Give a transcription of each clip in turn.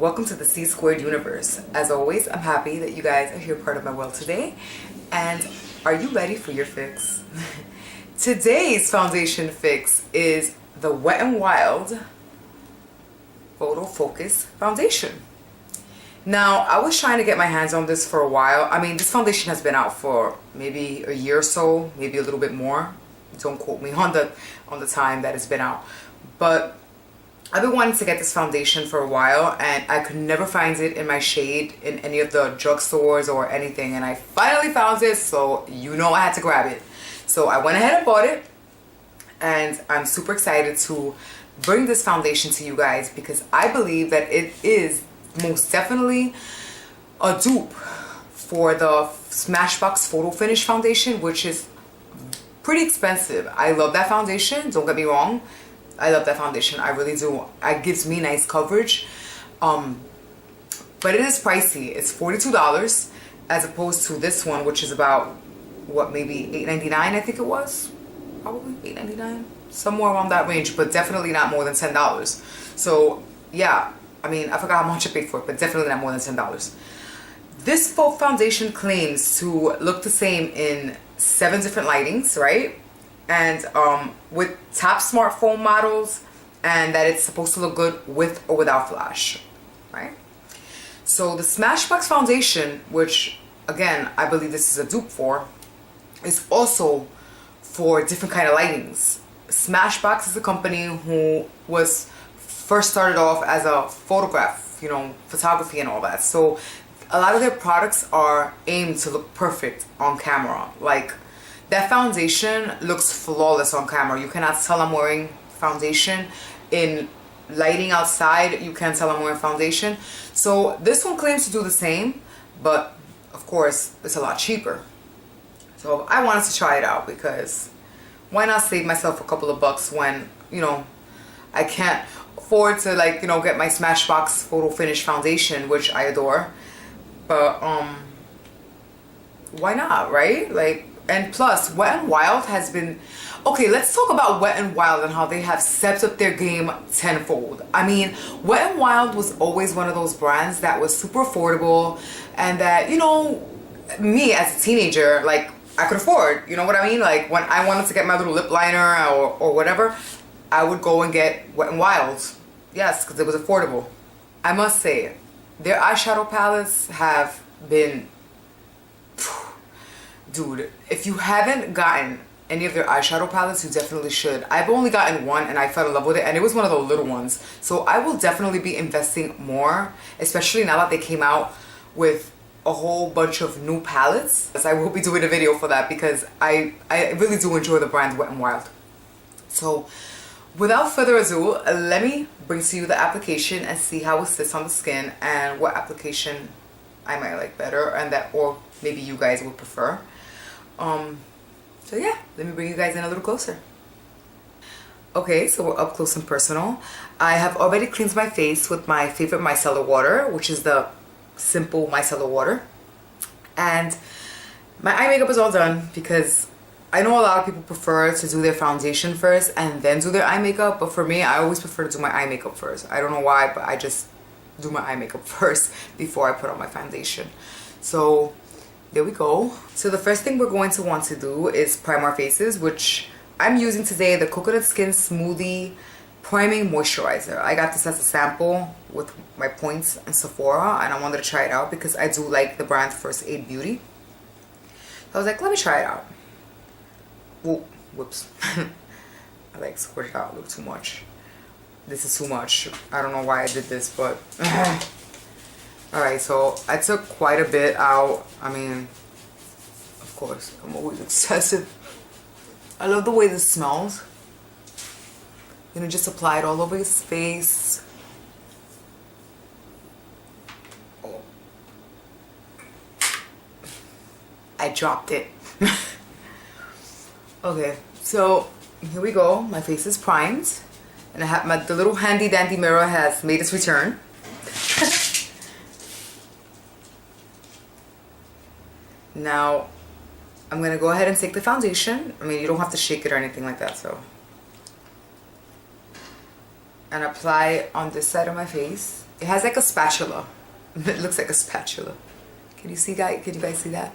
welcome to the C-Squared universe. As always, I'm happy that you guys are here part of my world today. And are you ready for your fix? Today's foundation fix is the WetnWild PhotoFocus Foundation. Now, I was trying to get my hands on this for a while. I mean, this foundation has been out for maybe a year or so, maybe a little bit more. Don't quote me on the time that it's been out. But I've been wanting to get this foundation for a while and I could never find it in my shade in any of the drugstores or anything, and I finally found it, so you know I had to grab it. So I went ahead and bought it, and I'm super excited to bring this foundation to you guys because I believe that it is most definitely a dupe for the Smashbox Photo Finish foundation, which is pretty expensive. I love that foundation, don't get me wrong. I love that foundation, I really do. It gives me nice coverage, but it is pricey. It's $42 as opposed to this one, which is about what, maybe $8.99 I think it was, probably $8.99, somewhere around that range, but definitely not more than $10. So yeah, I mean, I forgot how much I paid for it, but definitely not more than $10. This foundation claims to look the same in 7 different lightings, right? And with top smartphone models, and that it's supposed to look good with or without flash, right? So the Smashbox foundation, which again I believe this is a dupe for, is also for different kind of lightings. Smashbox is a company who was first started off as a photograph, you know, photography and all that. So a lot of their products are aimed to look perfect on camera. Like, that foundation looks flawless on camera. You cannot tell I'm wearing foundation. In lighting outside, you can't tell I'm wearing foundation. So this one claims to do the same, but of course it's a lot cheaper. So I wanted to try it out because why not save myself a couple of bucks when, you know, I can't afford to, like, you know, get my Smashbox Photo Finish foundation, which I adore. But why not, right? Like, and plus, WetnWild has been... Okay, let's talk about WetnWild and how they have stepped up their game tenfold. I mean, WetnWild was always one of those brands that was super affordable and that, you know, me as a teenager, like, I could afford, you know what I mean? Like, when I wanted to get my little lip liner or whatever, I would go and get WetnWild. Yes, because it was affordable. I must say, their eyeshadow palettes have been... Dude, if you haven't gotten any of their eyeshadow palettes, you definitely should. I've only gotten one and I fell in love with it, and it was one of the little ones. So I will definitely be investing more, especially now that they came out with a whole bunch of new palettes. So I will be doing a video for that because I really do enjoy the brand WetnWild. So without further ado, let me bring to you the application and see how it sits on the skin and what application I might like better, and that, or maybe you guys would prefer. So yeah, let me bring you guys in a little closer. Okay, so we're up close and personal. I have already cleansed my face with my favorite micellar water, which is the simple micellar water. And my eye makeup is all done because I know a lot of people prefer to do their foundation first and then do their eye makeup, but for me, I always prefer to do my eye makeup first. I don't know why, but I just do my eye makeup first before I put on my foundation. So there we go. So the first thing we're going to want to do is prime our faces, which I'm using today the Coconut Skin Smoothie Priming Moisturizer. I got this as a sample with my points in Sephora, and I wanted to try it out because I do like the brand First Aid Beauty. So I was like, let me try it out. Whoa, whoops. I like squirted it out a little too much. This is too much. I don't know why I did this, but... Alright, so I took quite a bit out. I mean, of course, I'm always excessive. I love the way this smells. You know, just apply it all over his face. Oh. I dropped it. Okay, so here we go. My face is primed. And I have the little handy dandy mirror has made its return. Now, I'm going to go ahead and take the foundation. I mean, you don't have to shake it or anything like that, so. And apply on this side of my face. It has like a spatula. It looks like a spatula. Can you see, guys? Can you guys see that?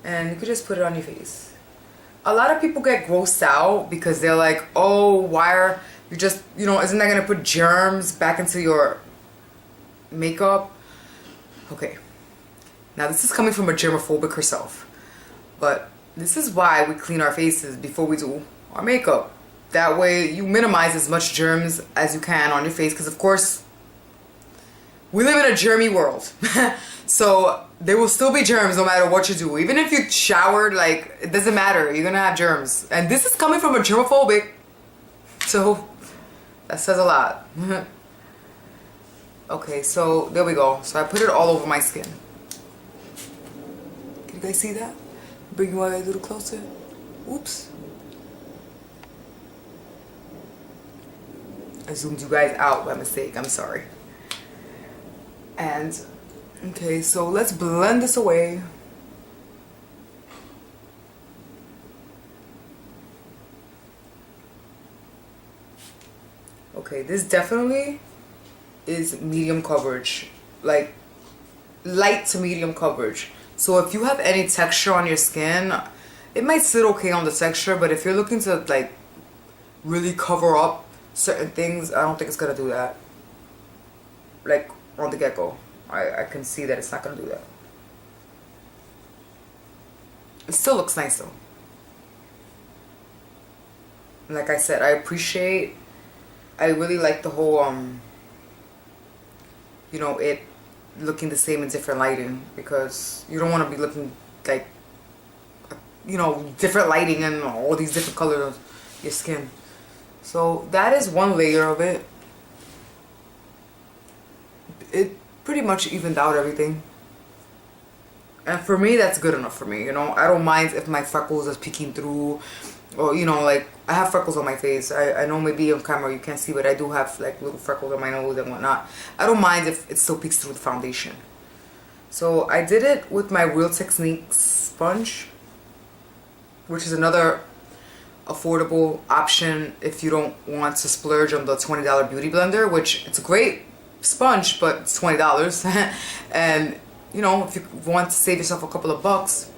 And you could just put it on your face. A lot of people get grossed out because they're like, oh, why are you just, you know, isn't that gonna put germs back into your makeup? Okay. Now this is coming from a germophobic herself. But this is why we clean our faces before we do our makeup. That way you minimize as much germs as you can on your face, because of course we live in a germy world. So there will still be germs no matter what you do. Even if you showered, like, it doesn't matter. You're gonna have germs. And this is coming from a germophobic. So that says a lot. Okay, so there we go. So I put it all over my skin. Can you guys see that? Bring you a little closer. Oops. I zoomed you guys out by mistake. I'm sorry. And okay, so let's blend this away. Okay, this definitely is medium coverage, like light to medium coverage. So if you have any texture on your skin, it might sit okay on the texture, but if you're looking to like really cover up certain things, I don't think it's gonna do that. Like on the get-go, I can see that it's not gonna do that. It still looks nice though. Like I said, I really like the whole you know, it looking the same in different lighting, because you don't want to be looking like, you know, different lighting and all these different colors of your skin. So that is one layer of it. It pretty much evened out everything. And for me, that's good enough for me, you know. I don't mind if my freckles is peeking through, or, you know, like, I have freckles on my face. I know maybe on camera you can't see, but I do have, like, little freckles on my nose and whatnot. I don't mind if it still peeks through the foundation. So I did it with my Real Techniques sponge, which is another affordable option if you don't want to splurge on the $20 beauty blender, which it's a great sponge, but it's $20. And, you know, if you want to save yourself a couple of bucks,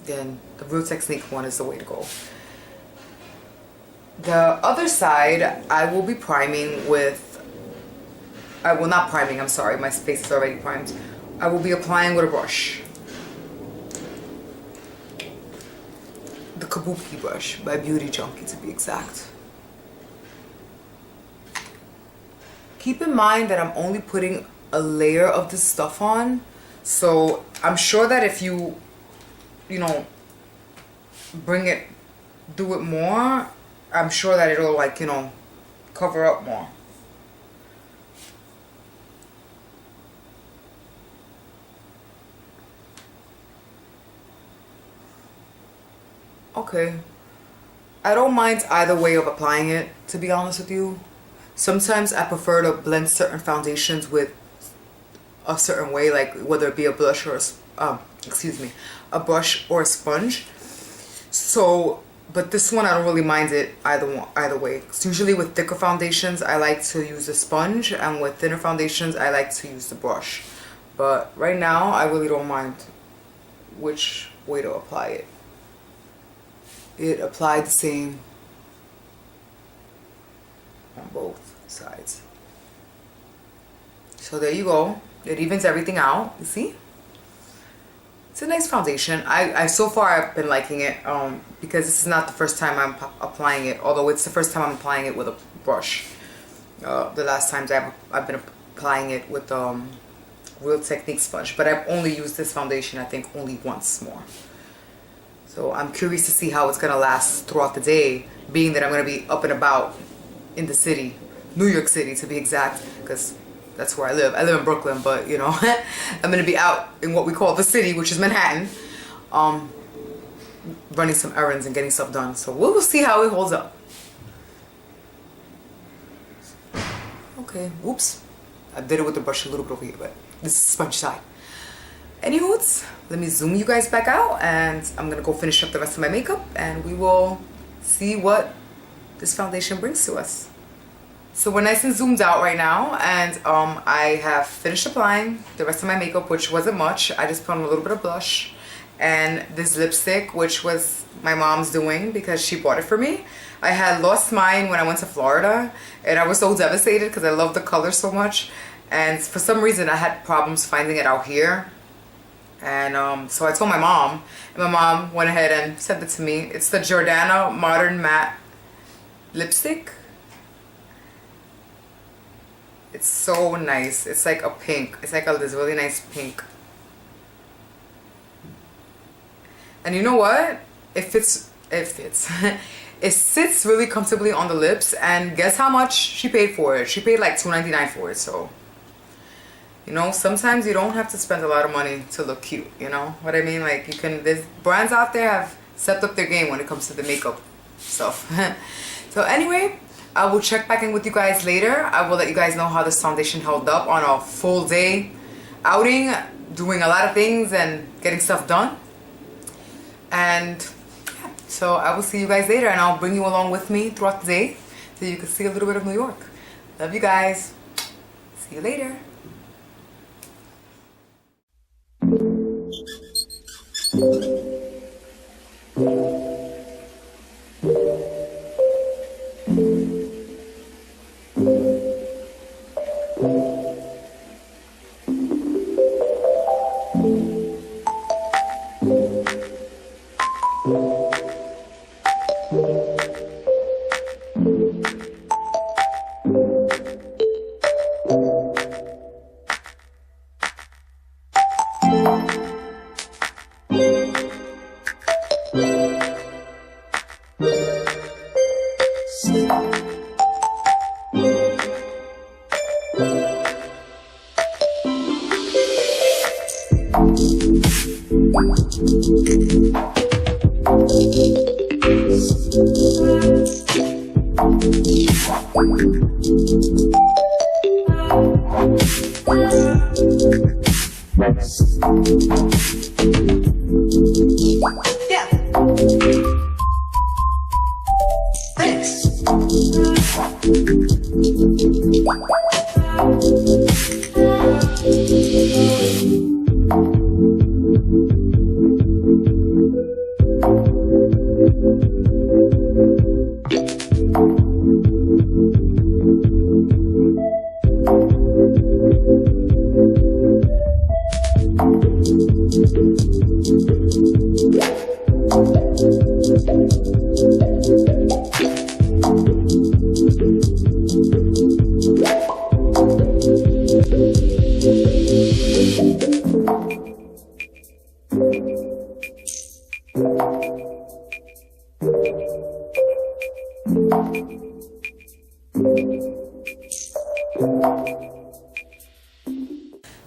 then the Real Technique one is the way to go. The other side, I will be priming with, not priming, I'm sorry, my face is already primed. I will be applying with a brush. The Kabuki brush by Beauty Junkie, to be exact. Keep in mind that I'm only putting a layer of this stuff on, so I'm sure that if you know, do it more, I'm sure that it'll, like, you know, cover up more. Okay. I don't mind either way of applying it, to be honest with you. Sometimes I prefer to blend certain foundations with a certain way, like whether it be a blush or a brush or a sponge. So, but this one I don't really mind it either way. 'Cause usually with thicker foundations I like to use a sponge, and with thinner foundations I like to use the brush. But right now I really don't mind which way to apply it. It applied the same on both sides. So there you go. It evens everything out, you see? It's a nice foundation. So far I've been liking it, because this is not the first time I'm applying it, although it's the first time I'm applying it with a brush. The last times I've been applying it with Real Technique sponge, but I've only used this foundation I think only once more. So I'm curious to see how it's gonna last throughout the day, being that I'm gonna be up and about in the city, New York City to be exact, because that's where I live. I live in Brooklyn, but you know, I'm gonna be out in what we call the city, which is Manhattan, running some errands and getting stuff done. So we'll see how it holds up. Okay, oops. I did it with the brush a little bit over here, but this is sponge side. Anywho, let me zoom you guys back out, and I'm gonna go finish up the rest of my makeup, and we will see what this foundation brings to us. So we're nice and zoomed out right now, and I have finished applying the rest of my makeup, which wasn't much. I just put on a little bit of blush and this lipstick, which was my mom's doing because she bought it for me. I had lost mine when I went to Florida, and I was so devastated because I love the color so much, and for some reason I had problems finding it out here. And so I told my mom, and my mom went ahead and sent it to me. It's the Jordana Modern Matte lipstick. It's so nice. It's like a pink. It's like this really nice pink. And you know what? It sits really comfortably on the lips. And guess how much she paid for it? She paid like $2.99 for it. So, you know, sometimes you don't have to spend a lot of money to look cute. You know what I mean? Like, you can. There's brands out there have stepped up their game when it comes to the makeup stuff. So anyway, I will check back in with you guys later. I will let you guys know how this foundation held up on a full day outing, doing a lot of things and getting stuff done. And yeah, so I will see you guys later, and I'll bring you along with me throughout the day so you can see a little bit of New York. Love you guys. See you later.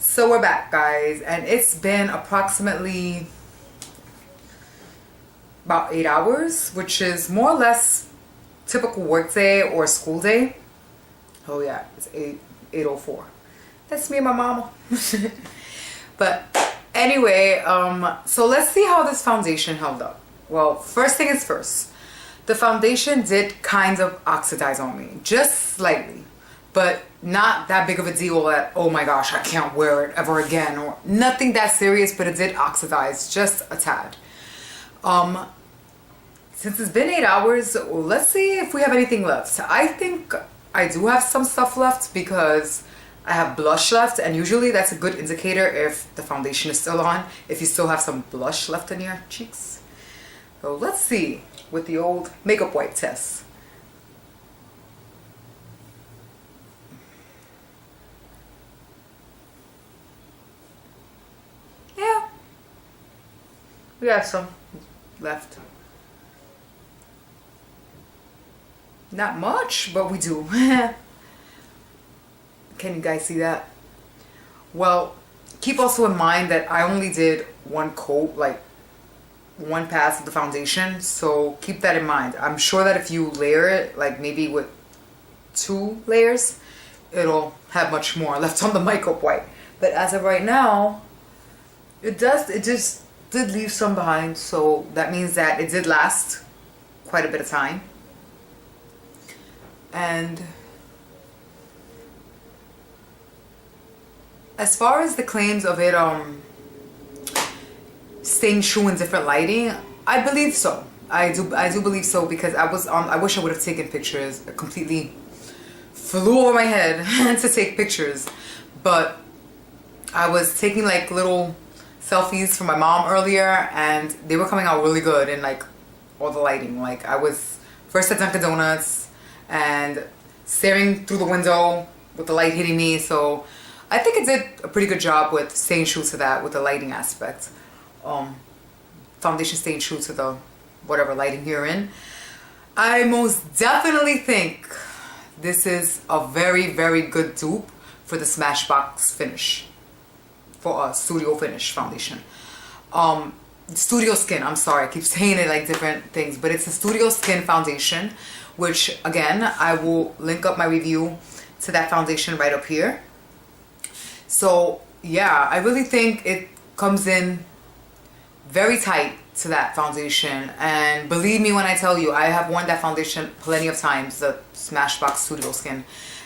So we're back, guys, and it's been approximately about 8 hours, which is more or less typical work day or school day. Oh yeah, it's 8:04. That's me and my mama. But anyway, so let's see how this foundation held up. Well, first thing is first, the foundation did kind of oxidize on me, just slightly, but not that big of a deal that, oh my gosh, I can't wear it ever again, or nothing that serious, but it did oxidize just a tad. Since it's been 8 hours, let's see if we have anything left. I think I do have some stuff left because I have blush left, and usually that's a good indicator if the foundation is still on, if you still have some blush left in your cheeks. So let's see with the old makeup wipe test. Yeah, we have some left. Not much, but we do. Can you guys see that? Well, keep also in mind that I only did one coat, like one pass of the foundation, so keep that in mind. I'm sure that if you layer it, like maybe with 2 layers, it'll have much more left on the makeup wipe. But as of right now, it just did leave some behind, so that means that it did last quite a bit of time. And as far as the claims of it staying true in different lighting, I believe so. I do believe so, because I wish I would have taken pictures. I completely flew over my head to take pictures, but I was taking like little selfies for my mom earlier, and they were coming out really good in like all the lighting. Like I was first at Dunkin' Donuts and staring through the window with the light hitting me, so I think it did a pretty good job with staying true to that with the lighting aspect. Foundation staying true to the whatever lighting you're in. I most definitely think this is a very, very good dupe for the Smashbox finish, for a studio finish foundation. Studio Skin, I'm sorry, I keep saying it like different things, but it's a Studio Skin foundation, which again, I will link up my review to that foundation right up here. So yeah, I really think it comes in very tight to that foundation, and believe me when I tell you, I have worn that foundation plenty of times, the Smashbox Studio Skin,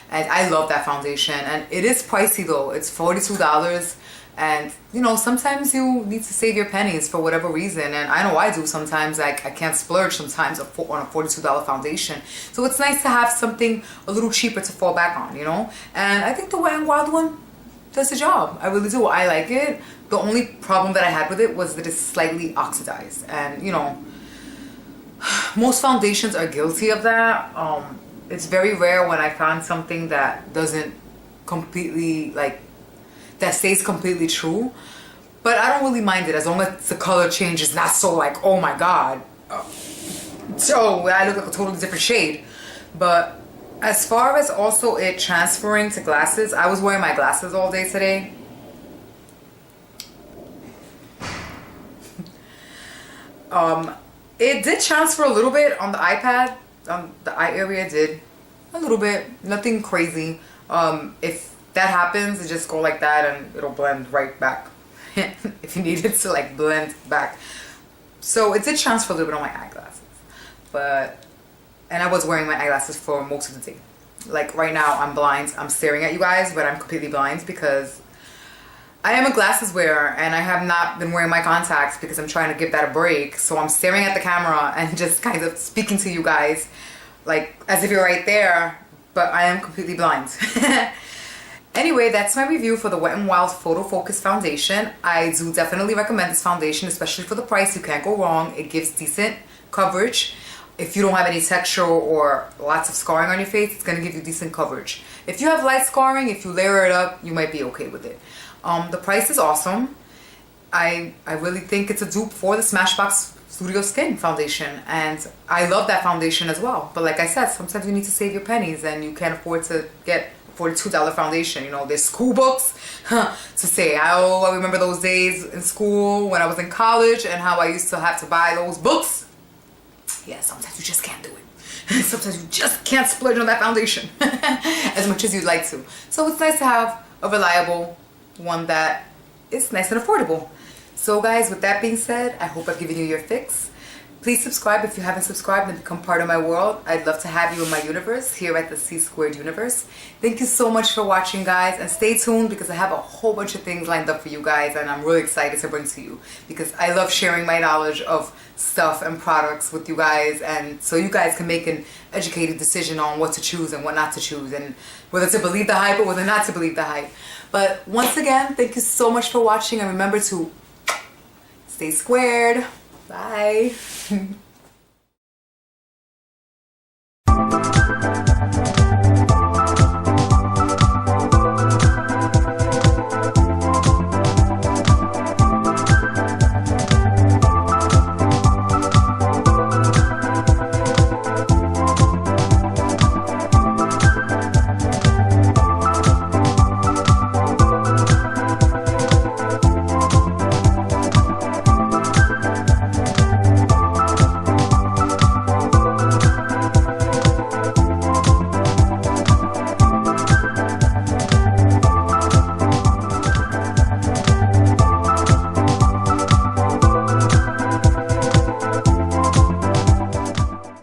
and I love that foundation. And it is pricey though, it's $42, and you know, sometimes you need to save your pennies for whatever reason, and I know I do sometimes. Like I can't splurge sometimes on a $42 foundation, so it's nice to have something a little cheaper to fall back on, you know. And I think the WetnWild one does the job. I really do. I like it. The only problem that I had with it was that it's slightly oxidized, and you know, most foundations are guilty of that. It's very rare when I find something that doesn't completely, like, that stays completely true, but I don't really mind it as long as the color change is not so like, oh my god, so I look like a totally different shade. But as far as also it transferring to glasses, I was wearing my glasses all day today. It did transfer a little bit on the iPad. The eye area did a little bit, nothing crazy. If that happens, it just go like that and it'll blend right back if you need it to like blend back. So it did transfer a little bit on my eyeglasses, and I was wearing my eyeglasses for most of the day. Like right now I'm blind, I'm staring at you guys, but I'm completely blind because I am a glasses wearer, and I have not been wearing my contacts because I'm trying to give that a break. So I'm staring at the camera and just kind of speaking to you guys like as if you're right there, but I am completely blind. Anyway, that's my review for the WetnWild PhotoFocus Foundation. I do definitely recommend this foundation, especially for the price. You can't go wrong. It gives decent coverage. If you don't have any texture or lots of scarring on your face, it's going to give you decent coverage. If you have light scarring, if you layer it up, you might be okay with it. The price is awesome. I really think it's a dupe for the Smashbox Studio Skin foundation, and I love that foundation as well. But like I said, sometimes you need to save your pennies, and you can't afford to get $42 foundation. You know, there's school books to say, oh, I remember those days in school when I was in college and how I used to have to buy those books. Yeah, sometimes you just can't do it. Sometimes you just can't splurge on that foundation as much as you'd like to. So it's nice to have a reliable one that is nice and affordable. So guys, with that being said, I hope I've given you your fix. Please subscribe if you haven't subscribed and become part of my world. I'd love to have you in my universe here at the C-Squared universe. Thank you so much for watching, guys, and stay tuned because I have a whole bunch of things lined up for you guys, and I'm really excited to bring to you because I love sharing my knowledge of stuff and products with you guys, and so you guys can make an educated decision on what to choose and what not to choose, and whether to believe the hype or whether not to believe the hype. But once again, thank you so much for watching, and remember to stay squared. Bye.